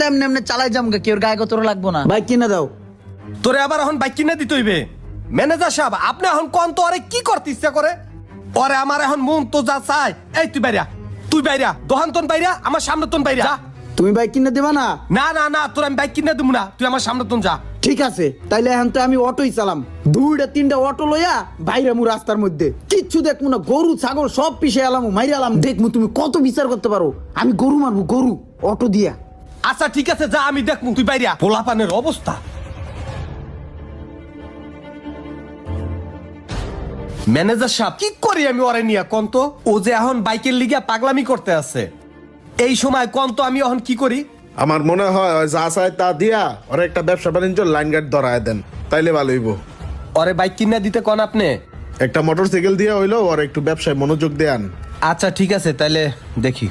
এমনি এমনি চালাই যামগা, কেউ গায়ে গতর লাগবো না। বাইক কিনে দাও। তোরে আবার এখন বাইক কিনে দিতে হইবে? ম্যানেজার সাহেব আপনি এখন কোন তো আরে কি করতে ইচ্ছা করে? ওরে আমার এখন মন তো যা চাই। এই তুই বাইরা দোকান তোন বাইরা, আমার সামনে তোন বাইরা। তুমি বাইক কিনে দেবা না? না না না, তোর আমি বাইক কিনে দেবো না, তুই আমার সামনে তোন যা। ঠিক আছে, তাইলে এখন তো আমি অটোই চালাম। 2-3টা অটো লইয়া বাইরে মু রাস্তার মধ্যে কিচ্ছু দেখবো না, গরু ছাগল সব পিছে আলামু, মাইরে আলাম, দেখবো তুমি কত বিচার করতে পারো। আমি গরু মারবো, গরু অটো দিয়া। আচ্ছা ঠিক আছে, যা, আমি দেখবো, তুই বাইরা। পোলাপানের অবস্থা। ম্যানেজার সাহেব কি করি আমি ওরে নিয়ে কোন তো? ও যে এখন বাইকের লিগে পাগলামি করতে আছে, এই সময় কোন তো আমি এখন কি করি? আমার মনে হয় ওই যা চায় তা দিয়া ওর একটা ব্যবসা বাণিজ্য লাইন গার্ড ধরায় দেন, তাইলে ভালো হইব। ওরে বাইক কিনে দিতে কোন আপনি? একটা মোটরসাইকেল দিয়া হইলো ওর একটু ব্যবসায় মনোযোগ দেন। আচ্ছা ঠিক আছে, তাইলে দেখি।